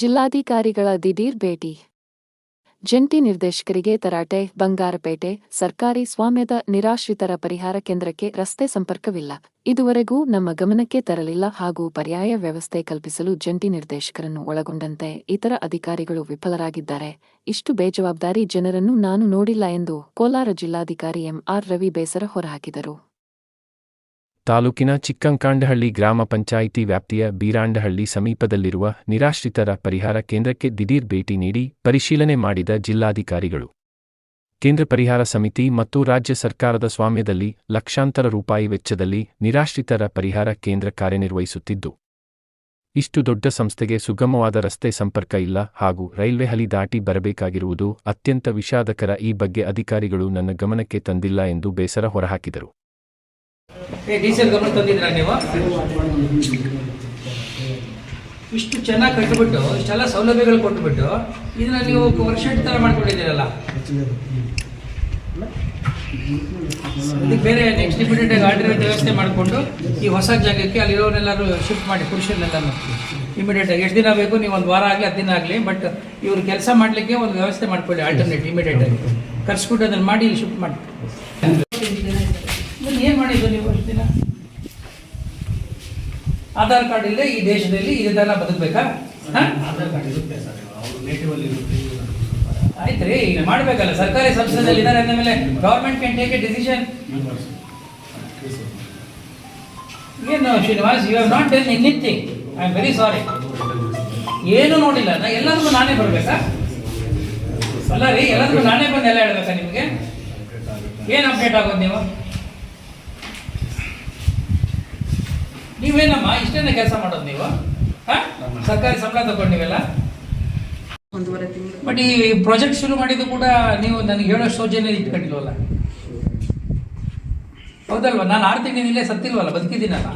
ಜಿಲ್ಲಾಧಿಕಾರಿಗಳ ದಿಢೀರ್ ಭೇಟಿ. ಜಂಟಿ ನಿರ್ದೇಶಕರಿಗೆ ತರಾಟೆ. ಬಂಗಾರಪೇಟೆ ಸರ್ಕಾರಿ ಸ್ವಾಮ್ಯದ ನಿರಾಶ್ರಿತರ ಪರಿಹಾರ ಕೇಂದ್ರಕ್ಕೆ ರಸ್ತೆ ಸಂಪರ್ಕವಿಲ್ಲ. ಇದುವರೆಗೂ ನಮ್ಮ ಗಮನಕ್ಕೆ ತರಲಿಲ್ಲ ಹಾಗೂ ಪರ್ಯಾಯ ವ್ಯವಸ್ಥೆ ಕಲ್ಪಿಸಲು ಜಂಟಿ ನಿರ್ದೇಶಕರನ್ನು ಒಳಗೊಂಡಂತೆ ಇತರ ಅಧಿಕಾರಿಗಳು ವಿಫಲರಾಗಿದ್ದಾರೆ. ಇಷ್ಟು ಬೇಜವಾಬ್ದಾರಿ ಜನರನ್ನು ನಾನು ನೋಡಿಲ್ಲ ಎಂದು ಕೋಲಾರ ಜಿಲ್ಲಾಧಿಕಾರಿ ಎಂ.ಆರ್. ರವಿ ಬೇಸರ ಹೊರಹಾಕಿದರು. ತಾಲೂಕಿನ ಚಿಕ್ಕಂಕಾಂಡಹಳ್ಳಿ ಗ್ರಾಮ ಪಂಚಾಯಿತಿ ವ್ಯಾಪ್ತಿಯ ಬೀರಾಂಡಹಳ್ಳಿ ಸಮೀಪದಲ್ಲಿರುವ ನಿರಾಶ್ರಿತರ ಪರಿಹಾರ ಕೇಂದ್ರಕ್ಕೆ ದಿಢೀರ್ ಭೇಟಿ ನೀಡಿ ಪರಿಶೀಲನೆ ಮಾಡಿದ ಜಿಲ್ಲಾಧಿಕಾರಿಗಳು, ಕೇಂದ್ರ ಪರಿಹಾರ ಸಮಿತಿ ಮತ್ತು ರಾಜ್ಯ ಸರ್ಕಾರದ ಸ್ವಾಮ್ಯದಲ್ಲಿ ಲಕ್ಷಾಂತರ ರೂಪಾಯಿ ವೆಚ್ಚದಲ್ಲಿ ನಿರಾಶ್ರಿತರ ಪರಿಹಾರ ಕೇಂದ್ರ ಕಾರ್ಯನಿರ್ವಹಿಸುತ್ತಿದ್ದು, ಇಷ್ಟು ದೊಡ್ಡ ಸಂಸ್ಥೆಗೆ ಸುಗಮವಾದ ರಸ್ತೆ ಸಂಪರ್ಕ ಇಲ್ಲ ಹಾಗೂ ರೈಲ್ವೆ ಹಳಿ ದಾಟಿ ಬರಬೇಕಾಗಿರುವುದು ಅತ್ಯಂತ ವಿಷಾದಕರ. ಈ ಬಗ್ಗೆ ಅಧಿಕಾರಿಗಳು ನನ್ನ ಗಮನಕ್ಕೆ ತಂದಿಲ್ಲ ಎಂದು ಬೇಸರ ಹೊರಹಾಕಿದರು. ಡೀಸೆಲ್ ಗಮನ ತಂದಿದ್ರಾ ನೀವು? ಇಷ್ಟು ಚೆನ್ನಾಗಿ ಕಟ್ಟಿಬಿಟ್ಟು ಇಷ್ಟೆಲ್ಲ ಸೌಲಭ್ಯಗಳು ಕೊಟ್ಟುಬಿಟ್ಟು ಇದನ್ನ ನೀವು ವರ್ಷೆಟ್ ಥರ ಮಾಡ್ಕೊಂಡಿದ್ದೀರಲ್ಲ. ಇದಕ್ಕೆ ಬೇರೆ ನೆಕ್ಸ್ಟ್ ಇಮಿಡಿಯೇಟಾಗಿ ಆಲ್ಟರ್ನೇಟ್ ವ್ಯವಸ್ಥೆ ಮಾಡಿಕೊಂಡು ಈ ಹೊಸ ಜಾಗಕ್ಕೆ ಅಲ್ಲಿರೋನೆಲ್ಲರೂ ಶಿಫ್ಟ್ ಮಾಡಿ ಪುರುಷರನ್ನೆಲ್ಲ ಇಮಿಡಿಯೇಟಾಗಿ ಎಷ್ಟು ದಿನ ಬೇಕು, ನೀವು ಒಂದು ವಾರ ಆಗಲಿ 10 ದಿನ ಆಗಲಿ, ಬಟ್ ಇವ್ರು ಕೆಲಸ ಮಾಡಲಿಕ್ಕೆ ಒಂದು ವ್ಯವಸ್ಥೆ ಮಾಡ್ಕೊಳ್ಳಿ. ಆಲ್ಟರ್ನೇಟ್ ಇಮಿಡಿಯೇಟಾಗಿ ಕರ್ಸ್ಬಿಟ್ಟು ಅದನ್ನು ಮಾಡಿ ಇಲ್ಲಿ ಶಿಫ್ಟ್ ಮಾಡಿ. ಏನು ಮಾಡಿದ್ದು ನೀವು ಅಷ್ಟು ದಿನ? ಆಧಾರ್ ಕಾರ್ಡ್ ಇಲ್ಲದೆ ಈ ದೇಶದಲ್ಲಿ ಇದೆಲ್ಲ ಬದುಕಬೇಕಾ? ಆಯ್ತು ರೀ, ಈಗ ಮಾಡಬೇಕಲ್ಲ. ಸರ್ಕಾರಿ ಸಂಸ್ಥೆದಲ್ಲಿ ಇದ್ದಾರೆ ಅಂದಮೇಲೆ government can take a decision. ಏನು Srinivas, you have not done anything. I am very sorry. ಏನು ನೋಡಿಲ್ಲ. ಎಲ್ಲದಕ್ಕೂ ನಾನೇ ಬರಬೇಕಾ? ಅಲ್ಲ ರೀ, ಎಲ್ಲದಕ್ಕೂ ನಾನೇ ಬಂದು ಎಲ್ಲ ಹೇಳ್ಬೇಕಾ ನಿಮಗೆ? ಏನು ಅಪ್ಡೇಟ್ ಆಗೋದು ನೀವು? ನೀವೇನಮ್ಮ ಇಷ್ಟೇನೆ ಕೆಲಸ ಮಾಡೋದು ನೀವು? ಸರ್ಕಾರಿ ಸಂಬಳ ತಗೊಂಡು ನೀವೆಲ್ಲ. ಬಟ್ ಈ ಪ್ರಾಜೆಕ್ಟ್ ಶುರು ಮಾಡಿದ್ದು ಕೂಡ ನೀವು ನನಗೆ ಹೇಳೋ ಸೌಜನ್ಯ ಇಟ್ಕೊಂಡಿಲ್ವಲ್ಲ, ಹೌದಲ್ವಾ? ನಾನು 6 ತಿಂಗಳಿನಲ್ಲೇ ಸತ್ತಿಲ್ವಲ್ಲ, ಬದುಕಿದ್ದೀನಲ್ಲ.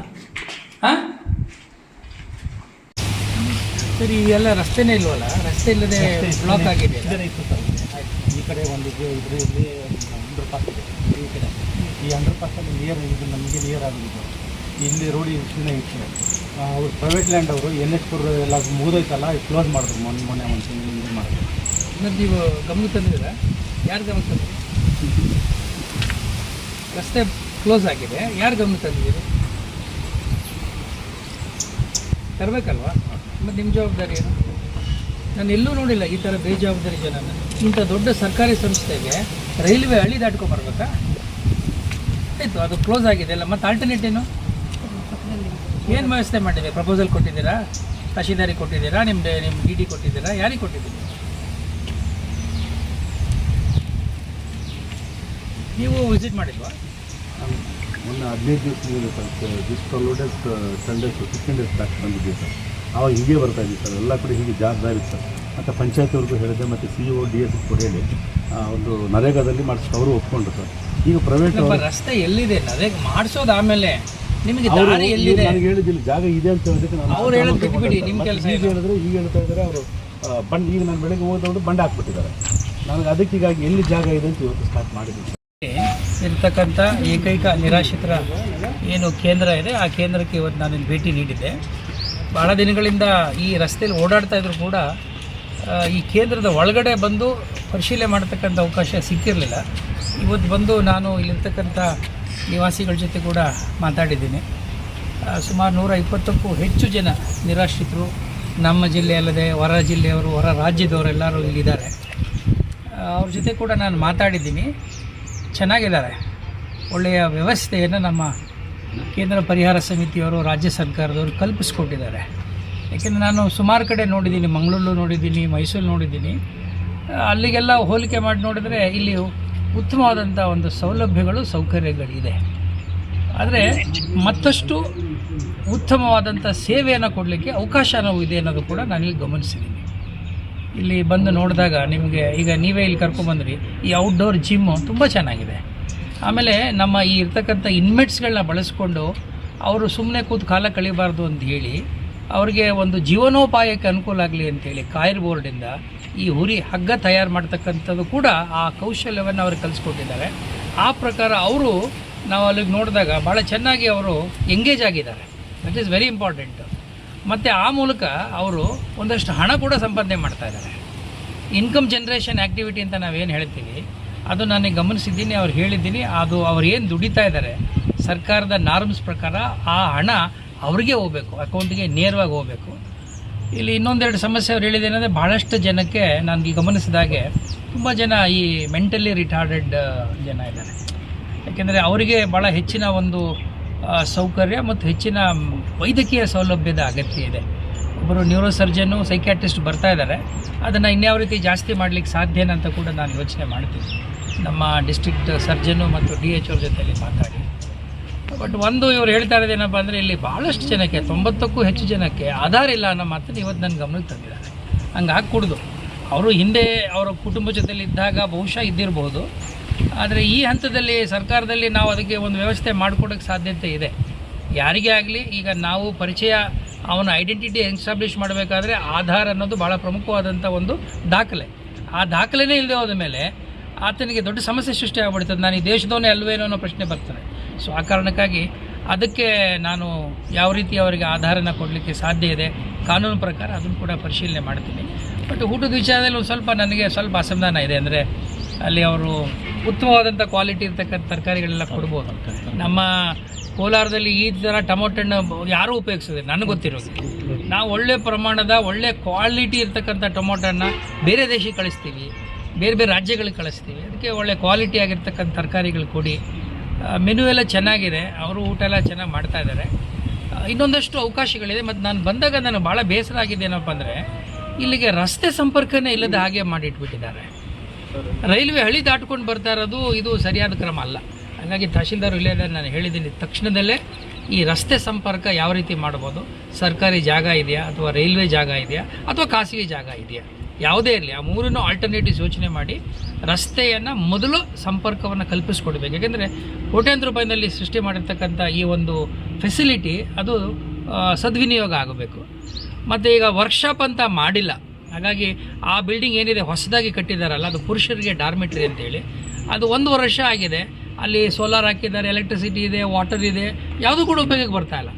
ಸರಿ, ಎಲ್ಲ ರಸ್ತೆನೇ ಇಲ್ವಲ್ಲ? ರಸ್ತೆ ಇಲ್ಲದೆ ಬ್ಲಾಕ್ ಆಗಿದೆ. ಈ ಕಡೆ ಒಂದು ಇದರಲ್ಲಿ ಅಂಡರ್ ಪಾಸ್ ಇದೆ, ಈ ಕಡೆ ಈ ಅಂಡರ್ ಪಾಸಲ್ಲಿ ನಿಯರ್ ಇದು ನಮಗೆ ನಿಯರ್ ಆಗಿದೆ. ಇಲ್ಲಿ ರೋಡ್ ಇಷ್ಟೇ ಇತ್ತು. ಅವರು ಪ್ರೈವೇಟ್ ಲ್ಯಾಂಡ್ ಅವರು NH4 ಎಲ್ಲ ಮುಗಿದೋಯ್ತಲ್ಲ, ಕ್ಲೋಸ್ ಮಾಡಿದ್ರು ಮೊನ್ನೆ ಒಂದು ತಿಂಗಳು ಮಾಡಿದ್ರು. ಮತ್ತು ನೀವು ಗಮನ ತಂದಿದ್ದೀರಾ? ಯಾರು ಗಮನ ತಂದಿದ್ದೀರಿ? ರಸ್ತೆ ಕ್ಲೋಸ್ ಆಗಿದೆ, ಯಾರು ಗಮನ ತಂದಿದ್ದೀರಿ? ತರಬೇಕಲ್ವಾ? ಮತ್ತು ನಿಮ್ಮ ಜವಾಬ್ದಾರಿ ಏನು? ನಾನು ಎಲ್ಲೂ ನೋಡಿಲ್ಲ ಈ ಥರ ಬೇಜವಾಬ್ದಾರಿ ಜನ. ಇಂಥ ದೊಡ್ಡ ಸರ್ಕಾರಿ ಸಂಸ್ಥೆಗೆ ರೈಲ್ವೆ ಹಳಿ ದಾಟ್ಕೊಂಬರ್ಬೇಕಾ? ಆಯಿತು, ಅದು ಕ್ಲೋಸ್ ಆಗಿದೆ ಅಲ್ಲ, ಮತ್ತು ಆಲ್ಟರ್ನೇಟ್ ಏನು? ಏನು ವ್ಯವಸ್ಥೆ ಮಾಡಿದೆ? ಪ್ರಪೋಸಲ್ ಕೊಟ್ಟಿದ್ದೀರಾ? ತಹಶೀಲ್ದಾರಿಗೆ ಕೊಟ್ಟಿದ್ದೀರಾ? ನಿಮ್ಮ DD ಕೊಟ್ಟಿದ್ದೀರಾ? ಯಾರಿಗೆ ಕೊಟ್ಟಿದ್ದೀರಿ? ನೀವು ವಿಸಿಟ್ ಮಾಡಿಲ್ವಾ? ಮೊನ್ನೆ 15 ದಿವಸ this days 10 days 15 days back ಬಂದಿದ್ದೀವಿ ಸರ್. ಆವಾಗ ಹೀಗೆ ಬರ್ತಾ ಇದ್ದೀವಿ ಸರ್. ಎಲ್ಲ ಕಡೆ ಹೀಗೆ ಜವಾಬ್ದಾರಿ ಸರ್. ಮತ್ತು ಪಂಚಾಯತಿಯವ್ರಿಗೂ ಹೇಳಿದೆ, ಮತ್ತು CEO DS ಕೂಡ ಹೇಳಿ ಒಂದು ನರೇಗಾದಲ್ಲಿ ಮಾಡಿಸ್ಕೊಂಡು ಅವರು ಒಪ್ಕೊಂಡ್ರು ಸರ್. ಈಗ ಪ್ರೈವೇಟ್ ರಸ್ತೆ ಎಲ್ಲಿದೆ ನರೇಗ ಮಾಡಿಸೋದು, ಆಮೇಲೆ ನಿಮಗೆ ದಾರಿ ಎಲ್ಲಿದೆ? ನನಗೆ ಹೇಳಿದ್ದಿಲ್ಲ ಜಾಗ ಇದೆ ಅಂತ ಹೇಳಿದಕ್ಕೆ ನಾನು ಅವ್ರು ಹೇಳೋದು ಬಿಟ್ಬಿಡಿ, ನಿಮ್ಮ ಕೆಲಸ ಈಗ ಹೇಳಿದ್ರೆ ಈಗ ಹೇಳ್ತಾ ಇದ್ದಾರೆ ಅವರು. ಈಗ ನಾನು ಬೆಳಗ್ಗೆ ಹೋದವರು ಬಂಡೆ ಹಾಕ್ಬಿಟ್ಟಿದ್ದಾರೆ. ನನಗೆ ಅದಕ್ಕೆ ಹೀಗಾಗಿ ಎಲ್ಲಿ ಜಾಗ ಇದೆ ಅಂತ ಇವತ್ತು ಸ್ಟಾರ್ಟ್ ಮಾಡಿದ್ದೀನಿ. ಇರ್ತಕ್ಕಂಥ ಏಕೈಕ ನಿರಾಶ್ರಿತರ ಏನು ಕೇಂದ್ರ ಇದೆ, ಆ ಕೇಂದ್ರಕ್ಕೆ ಇವತ್ತು ನಾನು ಇಲ್ಲಿ ಭೇಟಿ ನೀಡಿದ್ದೆ. ಭಾಳ ದಿನಗಳಿಂದ ಈ ರಸ್ತೆಯಲ್ಲಿ ಓಡಾಡ್ತಾ ಇದ್ರು ಕೂಡ ಈ ಕೇಂದ್ರದ ಒಳಗಡೆ ಬಂದು ಪರಿಶೀಲನೆ ಮಾಡತಕ್ಕಂಥ ಅವಕಾಶ ಸಿಕ್ಕಿರಲಿಲ್ಲ. ಇವತ್ತು ಬಂದು ನಾನು ಇಲ್ಲಿರ್ತಕ್ಕಂಥ ನಿವಾಸಿಗಳ ಜೊತೆ ಕೂಡ ಮಾತಾಡಿದ್ದೀನಿ. ಸುಮಾರು 120ಕ್ಕೂ ಹೆಚ್ಚು ಜನ ನಿರಾಶ್ರಿತರು ನಮ್ಮ ಜಿಲ್ಲೆ ಅಲ್ಲದೆ ಹೊರ ಜಿಲ್ಲೆಯವರು, ಹೊರ ರಾಜ್ಯದವರೆಲ್ಲರೂ ಇಲ್ಲಿದ್ದಾರೆ. ಅವ್ರ ಜೊತೆ ಕೂಡ ನಾನು ಮಾತಾಡಿದ್ದೀನಿ. ಚೆನ್ನಾಗಿದ್ದಾರೆ. ಒಳ್ಳೆಯ ವ್ಯವಸ್ಥೆಯನ್ನು ನಮ್ಮ ಕೇಂದ್ರ ಪರಿಹಾರ ಸಮಿತಿಯವರು, ರಾಜ್ಯ ಸರ್ಕಾರದವರು ಕಲ್ಪಿಸ್ಕೊಟ್ಟಿದ್ದಾರೆ. ಯಾಕೆಂದರೆ ನಾನು ಸುಮಾರು ಕಡೆ ನೋಡಿದ್ದೀನಿ, ಮಂಗಳೂರು ನೋಡಿದ್ದೀನಿ, ಮೈಸೂರು ನೋಡಿದ್ದೀನಿ. ಅಲ್ಲಿಗೆಲ್ಲ ಹೋಲಿಕೆ ಮಾಡಿ ನೋಡಿದರೆ ಇಲ್ಲಿ ಉತ್ತಮವಾದಂಥ ಒಂದು ಸೌಲಭ್ಯಗಳು, ಸೌಕರ್ಯಗಳಿದೆ. ಆದರೆ ಮತ್ತಷ್ಟು ಉತ್ತಮವಾದಂಥ ಸೇವೆಯನ್ನು ಕೊಡಲಿಕ್ಕೆ ಅವಕಾಶನೂ ಇದೆ ಅನ್ನೋದು ಕೂಡ ನಾನಿಲ್ಲಿ ಗಮನಿಸಿದ್ದೀನಿ. ಇಲ್ಲಿ ಬಂದು ನೋಡಿದಾಗ ನಿಮಗೆ, ಈಗ ನೀವೇ ಇಲ್ಲಿ ಕರ್ಕೊಂಡ್ಬಂದ್ರಿ, ಈ ಔಟ್ಡೋರ್ ಜಿಮ್ಮು ತುಂಬ ಚೆನ್ನಾಗಿದೆ. ಆಮೇಲೆ ನಮ್ಮ ಈ ಇರ್ತಕ್ಕಂಥ ಇನ್ಮೇಟ್ಸ್ಗಳನ್ನ ಬಳಸ್ಕೊಂಡು ಅವರು ಸುಮ್ಮನೆ ಕೂತು ಕಾಲ ಕಳಿಬಾರ್ದು ಅಂತ ಹೇಳಿ ಅವ್ರಿಗೆ ಒಂದು ಜೀವನೋಪಾಯಕ್ಕೆ ಅನುಕೂಲ ಆಗಲಿ ಅಂತೇಳಿ ಕಾಯಿರ್ ಬೋರ್ಡಿಂದ ಈ ಹುರಿ ಹಗ್ಗ ತಯಾರು ಮಾಡ್ತಕ್ಕಂಥದ್ದು ಕೂಡ ಆ ಕೌಶಲ್ಯವನ್ನು ಅವ್ರಿಗೆ ಕಲಿಸ್ಕೊಟ್ಟಿದ್ದಾರೆ. ಆ ಪ್ರಕಾರ ಅವರು ನಾವು ಅಲ್ಲಿಗೆ ನೋಡಿದಾಗ ಭಾಳ ಚೆನ್ನಾಗಿ ಅವರು ಎಂಗೇಜ್ ಆಗಿದ್ದಾರೆ. That is very important. ಮತ್ತು ಆ ಮೂಲಕ ಅವರು ಒಂದಷ್ಟು ಹಣ ಕೂಡ ಸಂಪಾದನೆ ಮಾಡ್ತಾ ಇದ್ದಾರೆ. ಇನ್ಕಮ್ ಜನ್ರೇಷನ್ ಆ್ಯಕ್ಟಿವಿಟಿ ಅಂತ ನಾವೇನು ಹೇಳ್ತೀವಿ ಅದು ನನಗೆ ಗಮನಿಸಿದ್ದೀನಿ, ಅವ್ರು ಹೇಳಿದ್ದೀನಿ. ಅದು ಅವ್ರು ಏನು ದುಡಿತಾ ಇದ್ದಾರೆ ಸರ್ಕಾರದ ನಾರ್ಮ್ಸ್ ಪ್ರಕಾರ ಆ ಹಣ ಅವ್ರಿಗೆ ಹೋಗಬೇಕು, ಅಕೌಂಟಿಗೆ ನೇರವಾಗಿ ಹೋಗಬೇಕು. ಇಲ್ಲಿ ಇನ್ನೊಂದೆರಡು ಸಮಸ್ಯೆ ಅವ್ರು ಹೇಳಿದ್ದೇನೆಂದರೆ ಭಾಳಷ್ಟು ಜನಕ್ಕೆ ನನಗೆ ಗಮನಿಸಿದಾಗೆ ತುಂಬ ಜನ ಈ ಮೆಂಟಲಿ ರಿಟಾರ್ಡೆಡ್ ಜನ ಇದ್ದಾರೆ. ಯಾಕೆಂದರೆ ಅವರಿಗೆ ಭಾಳ ಹೆಚ್ಚಿನ ಒಂದು ಸೌಕರ್ಯ ಮತ್ತು ಹೆಚ್ಚಿನ ವೈದ್ಯಕೀಯ ಸೌಲಭ್ಯದ ಅಗತ್ಯ ಇದೆ. ಒಬ್ಬರು ನ್ಯೂರೋ ಸರ್ಜನ್ನು ಸೈಕ್ಯಾಟ್ರಿಸ್ಟ್ ಬರ್ತಾ ಇದ್ದಾರೆ, ಅದನ್ನು ಇನ್ಯಾವ ರೀತಿ ಜಾಸ್ತಿ ಮಾಡಲಿಕ್ಕೆ ಸಾಧ್ಯನಾ ಅಂತ ಕೂಡ ನಾನು ಯೋಚನೆ ಮಾಡ್ತೀನಿ. ನಮ್ಮ ಡಿಸ್ಟ್ರಿಕ್ಟ್ ಸರ್ಜನ್ನು ಮತ್ತು DH ಅವ್ರ ಜೊತೆಯಲ್ಲಿ ಮಾತಾಡಿ. ಬಟ್ ಒಂದು ಇವ್ರು ಹೇಳ್ತಾ ಇರೋದೇನಪ್ಪ ಅಂದರೆ ಇಲ್ಲಿ ಭಾಳಷ್ಟು ಜನಕ್ಕೆ 90ಕ್ಕೂ ಹೆಚ್ಚು ಜನಕ್ಕೆ ಆಧಾರ ಇಲ್ಲ ಅನ್ನೋ ಮಾತನ್ನು ಇವತ್ತು ನನ್ನ ಗಮನಕ್ಕೆ ತಂದಿದ್ದಾರೆ. ಹಂಗೆ ಹಾಕ್ಕೊಡ್ದು ಅವರು ಹಿಂದೆ ಅವರ ಕುಟುಂಬ ಜೊತೆಲಿ ಇದ್ದಾಗ ಬಹುಶಃ ಇದ್ದಿರಬಹುದು, ಆದರೆ ಈ ಹಂತದಲ್ಲಿ ಸರ್ಕಾರದಲ್ಲಿ ನಾವು ಅದಕ್ಕೆ ಒಂದು ವ್ಯವಸ್ಥೆ ಮಾಡಿಕೊಡೋಕ್ಕೆ ಸಾಧ್ಯತೆ ಇದೆ. ಯಾರಿಗೇ ಆಗಲಿ ಈಗ ನಾವು ಪರಿಚಯ ಅವನ ಐಡೆಂಟಿಟಿ ಎಸ್ಟಾಬ್ಲಿಷ್ ಮಾಡಬೇಕಾದ್ರೆ ಆಧಾರ್ ಅನ್ನೋದು ಭಾಳ ಪ್ರಮುಖವಾದಂಥ ಒಂದು ದಾಖಲೆ. ಆ ದಾಖಲೆನೇ ಇಲ್ಲದೆ ಹೋದ ಮೇಲೆ ಆತನಿಗೆ ದೊಡ್ಡ ಸಮಸ್ಯೆ ಸೃಷ್ಟಿ ಆಗಿಬಿಡ್ತದೆ. ನಾನು ಈ ದೇಶದವನೇ ಅಲ್ವೇನೋ ಅನ್ನೋ ಪ್ರಶ್ನೆ ಬರ್ತದೆ. ಸೊ ಆ ಕಾರಣಕ್ಕಾಗಿ ಅದಕ್ಕೆ ನಾನು ಯಾವ ರೀತಿ ಅವರಿಗೆ ಆಧಾರನ ಕೊಡಲಿಕ್ಕೆ ಸಾಧ್ಯ ಇದೆ ಕಾನೂನು ಪ್ರಕಾರ ಅದನ್ನು ಕೂಡ ಪರಿಶೀಲನೆ ಮಾಡ್ತೀನಿ. ಬಟ್ ಊಟದ ವಿಚಾರದಲ್ಲಿ ಒಂದು ಸ್ವಲ್ಪ ನನಗೆ ಸ್ವಲ್ಪ ಅಸಮಾಧಾನ ಇದೆ. ಅಂದರೆ ಅಲ್ಲಿ ಅವರು ಉತ್ತಮವಾದಂಥ ಕ್ವಾಲಿಟಿ ಇರ್ತಕ್ಕಂಥ ತರಕಾರಿಗಳೆಲ್ಲ ಕೊಡ್ಬೋದು. ನಮ್ಮ ಕೋಲಾರದಲ್ಲಿ ಈ ಥರ ಟೊಮೊಟೊಣ್ಣು ಯಾರೂ ಉಪಯೋಗಿಸೋದಿಲ್ಲ ನನಗೆ ಗೊತ್ತಿರೋದು. ನಾವು ಒಳ್ಳೆ ಪ್ರಮಾಣದ ಒಳ್ಳೆ ಕ್ವಾಲಿಟಿ ಇರ್ತಕ್ಕಂಥ ಟೊಮೊಟೊನ್ನ ಬೇರೆ ದೇಶಕ್ಕೆ ಕಳಿಸ್ತೀವಿ, ಬೇರೆ ಬೇರೆ ರಾಜ್ಯಗಳಿಗೆ ಕಳಿಸ್ತೀವಿ. ಅದಕ್ಕೆ ಒಳ್ಳೆ ಕ್ವಾಲಿಟಿ ಆಗಿರ್ತಕ್ಕಂಥ ತರಕಾರಿಗಳು ಕೊಡಿ. ಮೆನು ಎಲ್ಲ ಚೆನ್ನಾಗಿದೆ, ಅವರು ಊಟ ಎಲ್ಲ ಚೆನ್ನಾಗಿ ಮಾಡ್ತಾಯಿದ್ದಾರೆ. ಇನ್ನೊಂದಷ್ಟು ಅವಕಾಶಗಳಿದೆ. ಮತ್ತು ನಾನು ಬಂದಾಗ ನನಗೆ ಭಾಳ ಬೇಸರ ಆಗಿದೆ ಏನಪ್ಪ ಅಂದರೆ ಇಲ್ಲಿಗೆ ರಸ್ತೆ ಸಂಪರ್ಕನೇ ಇಲ್ಲದ ಹಾಗೆ ಮಾಡಿಟ್ಬಿಟ್ಟಿದ್ದಾರೆ. ರೈಲ್ವೆ ಹಳಿ ದಾಟ್ಕೊಂಡು ಬರ್ತಾ ಇರೋದು ಇದು ಸರಿಯಾದ ಕ್ರಮ ಅಲ್ಲ. ಹಾಗಾಗಿ ತಹಶೀಲ್ದಾರ್ ಇಲ್ಲದೆ ನಾನು ಹೇಳಿದ್ದೀನಿ, ತಕ್ಷಣದಲ್ಲೇ ಈ ರಸ್ತೆ ಸಂಪರ್ಕ ಯಾವ ರೀತಿ ಮಾಡ್ಬೋದು, ಸರ್ಕಾರಿ ಜಾಗ ಇದೆಯಾ ಅಥವಾ ರೈಲ್ವೆ ಜಾಗ ಇದೆಯಾ ಅಥವಾ ಖಾಸಗಿ ಜಾಗ ಇದೆಯಾ, ಯಾವುದೇ ಇರಲಿ ಆ ಮೂರನ್ನು ಆಲ್ಟರ್ನೇಟಿವ್ಸ್ ಯೋಚನೆ ಮಾಡಿ ರಸ್ತೆಯನ್ನು ಮೊದಲು ಸಂಪರ್ಕವನ್ನು ಕಲ್ಪಿಸ್ಕೊಡ್ಬೇಕು. ಯಾಕೆಂದರೆ ಕೋಟ್ಯಾಂತರ ರೂಪಾಯಿನಲ್ಲಿ ಸೃಷ್ಟಿ ಮಾಡಿರ್ತಕ್ಕಂಥ ಈ ಒಂದು ಫೆಸಿಲಿಟಿ ಅದು ಸದ್ವಿನಿಯೋಗ ಆಗಬೇಕು. ಮತ್ತು ಈಗ ವರ್ಕ್ಶಾಪ್ ಅಂತ ಮಾಡಿಲ್ಲ, ಹಾಗಾಗಿ ಆ ಬಿಲ್ಡಿಂಗ್ ಏನಿದೆ ಹೊಸದಾಗಿ ಕಟ್ಟಿದ್ದಾರಲ್ಲ ಅದು ಪುರುಷರಿಗೆ ಡಾರ್ಮೆಟ್ರಿ ಅಂತೇಳಿ ಅದು 1 ವರ್ಷ ಆಗಿದೆ. ಅಲ್ಲಿ ಸೋಲಾರ್ ಹಾಕಿದ್ದಾರೆ, ಎಲೆಕ್ಟ್ರಿಸಿಟಿ ಇದೆ, ವಾಟರ್ ಇದೆ, ಯಾವುದೂ ಕೂಡ ಉಪಯೋಗಕ್ಕೆ ಬರ್ತಾ ಇಲ್ಲ.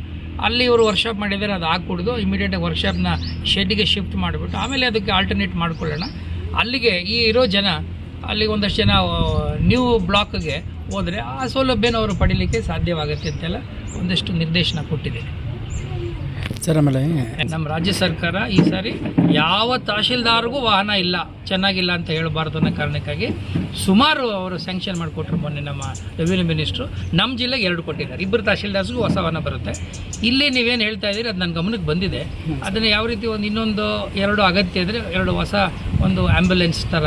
ಅಲ್ಲಿ ಇವರು ವರ್ಕ್ಶಾಪ್ ಮಾಡಿದ್ದಾರೆ, ಅದು ಹಾಕ್ಕೊಡ್ದು ಇಮಿಡಿಯೇಟಾಗಿ ವರ್ಕ್ಶಾಪ್ನ ಶೆಡ್ಗೆ ಶಿಫ್ಟ್ ಮಾಡಿಬಿಟ್ಟು ಆಮೇಲೆ ಅದಕ್ಕೆ ಆಲ್ಟರ್ನೇಟ್ ಮಾಡ್ಕೊಳ್ಳೋಣ. ಅಲ್ಲಿಗೆ ಈ ಇರೋ ಜನ ಅಲ್ಲಿಗೆ ಒಂದಷ್ಟು ಜನ ನ್ಯೂ ಬ್ಲಾಕ್ಗೆ ಹೋದರೆ ಆ ಸೌಲಭ್ಯನ ಅವರು ಪಡೀಲಿಕ್ಕೆ ಸಾಧ್ಯವಾಗುತ್ತೆ ಅಂತೆಲ್ಲ ಒಂದಷ್ಟು ನಿರ್ದೇಶನ ಕೊಟ್ಟಿದೆ ಸರ್. ಆಮೇಲೆ ನಮ್ಮ ರಾಜ್ಯ ಸರ್ಕಾರ ಈ ಸಾರಿ ಯಾವ ತಹಶೀಲ್ದಾರ್ಗೂ ವಾಹನ ಇಲ್ಲ, ಚೆನ್ನಾಗಿಲ್ಲ ಅಂತ ಹೇಳಬಾರ್ದು ಅನ್ನೋ ಕಾರಣಕ್ಕಾಗಿ ಸುಮಾರು ಅವರು ಸ್ಯಾಂಕ್ಷನ್ ಮಾಡಿಕೊಟ್ರು. ಮೊನ್ನೆ ನಮ್ಮ ರೆವಿನ್ಯೂ ಮಿನಿಸ್ಟ್ರು ನಮ್ಮ ಜಿಲ್ಲೆಗೆ 2 ಕೊಟ್ಟಿದ್ದಾರೆ. 2 ತಹಶೀಲ್ದಾರ್ಸ್ಗೂ ಹೊಸ ವಾಹನ ಬರುತ್ತೆ. ಇಲ್ಲಿ ನೀವೇನು ಹೇಳ್ತಾ ಇದ್ದೀರಿ ಅದು ನನ್ನ ಗಮನಕ್ಕೆ ಬಂದಿದೆ. ಅದನ್ನು ಯಾವ ರೀತಿ ಇನ್ನೊಂದು 2 ಅಗತ್ಯ ಇದ್ದರೆ 2 ಹೊಸ ಒಂದು ಆ್ಯಂಬುಲೆನ್ಸ್ ಥರ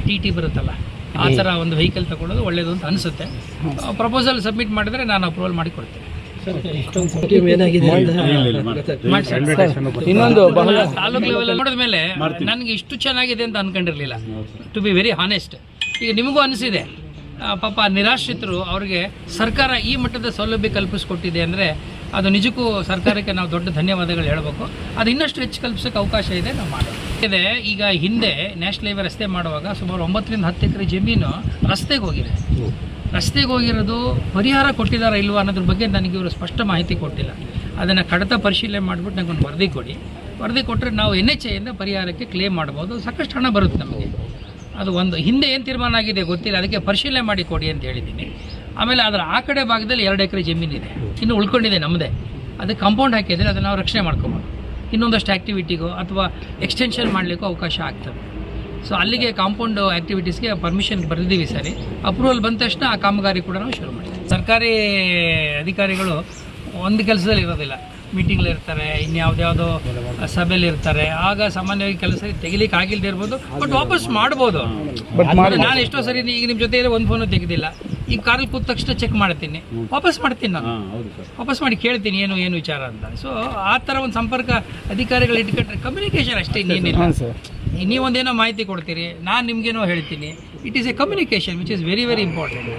TT ಬರುತ್ತಲ್ಲ ಆ ಥರ ಒಂದು ವೆಹಿಕಲ್ ತಗೊಳ್ಳೋದು ಒಳ್ಳೆಯದು ಅಂತ ಅನಿಸುತ್ತೆ. ಪ್ರಪೋಸಲ್ ಸಬ್ಮಿಟ್ ಮಾಡಿದರೆ ನಾನು ಅಪ್ರೂವಲ್ ಮಾಡಿ ಕೊಡ್ತೇನೆ. ಇನ್ನೊಂದು ತಾಲೂಕು ಲೆವೆಲ್ ನೋಡಿದ ಮೇಲೆ ನನಗೆ ಇಷ್ಟು ಚೆನ್ನಾಗಿದೆ ಅಂತ ಅನ್ಕೊಂಡಿರ್ಲಿಲ್ಲ, ಟು ಬಿ ವೆರಿ ಹಾನೆಸ್ಟ್. ಈಗ ನಿಮಗೂ ಅನಿಸಿದೆ ಪಾಪ ನಿರಾಶ್ರಿತರು ಅವ್ರಿಗೆ ಸರ್ಕಾರ ಈ ಮಟ್ಟದ ಸೌಲಭ್ಯ ಕಲ್ಪಿಸ್ಕೊಟ್ಟಿದೆ ಅಂದರೆ ಅದು ನಿಜಕ್ಕೂ ಸರ್ಕಾರಕ್ಕೆ ನಾವು ದೊಡ್ಡ ಧನ್ಯವಾದಗಳು ಹೇಳಬೇಕು. ಅದು ಇನ್ನಷ್ಟು ಹೆಚ್ಚು ಕಲ್ಪಿಸೋಕ್ಕೆ ಅವಕಾಶ ಇದೆ, ನಾವು ಮಾಡೋದು. ಈಗ ಹಿಂದೆ ನ್ಯಾಷನಲ್ ಹೈವೇ ರಸ್ತೆ ಮಾಡುವಾಗ ಸುಮಾರು 9 ರಿಂದ 10 ಎಕರೆ ಜಮೀನು ರಸ್ತೆಗೆ ಹೋಗಿದೆ. ರಸ್ತೆಗೆ ಹೋಗಿರೋದು ಪರಿಹಾರ ಕೊಟ್ಟಿದ್ದಾರಾ ಇಲ್ವಾ ಅನ್ನೋದ್ರ ಬಗ್ಗೆ ನನಗೆ ಇವರು ಸ್ಪಷ್ಟ ಮಾಹಿತಿ ಕೊಟ್ಟಿಲ್ಲ. ಅದನ್ನು ಕಡತ ಪರಿಶೀಲನೆ ಮಾಡಿಬಿಟ್ಟು ನನಗೊಂದು ವರದಿ ಕೊಡಿ. ವರದಿ ಕೊಟ್ಟರೆ ನಾವು NHAಯಿಂದ ಪರಿಹಾರಕ್ಕೆ ಕ್ಲೇಮ್ ಮಾಡ್ಬೋದು, ಸಾಕಷ್ಟು ಹಣ ಬರುತ್ತೆ ನಮಗೆ. ಅದು ಒಂದು ಹಿಂದೆ ಏನು ತೀರ್ಮಾನ ಆಗಿದೆ ಗೊತ್ತಿಲ್ಲ, ಅದಕ್ಕೆ ಪರಿಶೀಲನೆ ಮಾಡಿ ಕೊಡಿ ಅಂತ ಹೇಳಿದ್ದೀನಿ. ಆಮೇಲೆ ಅದರ ಆ ಕಡೆ ಭಾಗದಲ್ಲಿ 2 ಎಕರೆ ಜಮೀನಿದೆ, ಇನ್ನು ಉಳ್ಕೊಂಡಿದೆ ನಮ್ಮದೇ. ಅದಕ್ಕೆ ಕಾಂಪೌಂಡ್ ಹಾಕಿದರೆ ಅದನ್ನು ನಾವು ರಕ್ಷಣೆ ಮಾಡ್ಕೊಬೋದು. ಇನ್ನೊಂದಷ್ಟು ಆ್ಯಕ್ಟಿವಿಟಿಗೋ ಅಥವಾ ಎಕ್ಸ್ಟೆನ್ಷನ್ ಮಾಡಲಿಕ್ಕೂ ಅವಕಾಶ ಆಗ್ತದೆ. ಸೊ ಅಲ್ಲಿಗೆ ಕಾಂಪೌಂಡ್ ಆ್ಯಕ್ಟಿವಿಟೀಸ್ಗೆ ಪರ್ಮಿಷನ್ ಬರೆದಿದ್ದೀವಿ ಸರಿ. ಅಪ್ರೂವಲ್ ಬಂದ ತಕ್ಷಣ ಆ ಕಾಮಗಾರಿ ಕೂಡ ನಾವು ಶುರು ಮಾಡಿದ್ದೀವಿ. ಸರ್ಕಾರಿ ಅಧಿಕಾರಿಗಳು ಒಂದು ಕೆಲಸದಲ್ಲಿ ಇರೋದಿಲ್ಲ, ಮೀಟಿಂಗ್ಲಿ ಇರ್ತಾರೆ, ಇನ್ಯಾವುದ್ಯಾವುದೋ ಸಭೆಯಲ್ಲಿ ಇರ್ತಾರೆ. ಆಗ ಸಾಮಾನ್ಯವಾಗಿ ಕೆಲಸ ತೆಗಿಲಿಕ್ಕೆ ಆಗಿಲ್ಲದೆ ಇರ್ಬೋದು, ಬಟ್ ವಾಪಸ್ ಮಾಡ್ಬೋದು. ನಾನು ಎಷ್ಟೋ ಸರಿ ಈಗ ನಿಮ್ಮ ಜೊತೆ ಒಂದು ಫೋನು ತೆಗೆದಿಲ್ಲ, ಈಗ ಕಾರಲ್ಲಿ ಕೂತ ತಕ್ಷಣ ಚೆಕ್ ಮಾಡ್ತೀನಿ, ವಾಪಸ್ ಮಾಡ್ತೀನಿ. ನಾನು ವಾಪಸ್ ಮಾಡಿ ಕೇಳ್ತೀನಿ ಏನು ವಿಚಾರ ಅಂತ. ಸೊ ಆ ಥರ ಒಂದು ಸಂಪರ್ಕ ಅಧಿಕಾರಿಗಳು ಇಟ್ಕೊಂಡ್ರೆ ಕಮ್ಯುನಿಕೇಷನ್ ಅಷ್ಟೇ, ಇನ್ನೇನಿಲ್ಲ. ನೀವೊಂದೇನೋ ಮಾಹಿತಿ ಕೊಡ್ತೀರಿ, ನಾನು ನಿಮಗೇನೋ ಹೇಳ್ತೀನಿ. It is A communication which is very very important.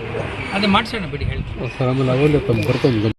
ಅದು ಮಾಡಿಸೋಣ ಬಿಡಿ ಹೇಳ್ತೀನಿ.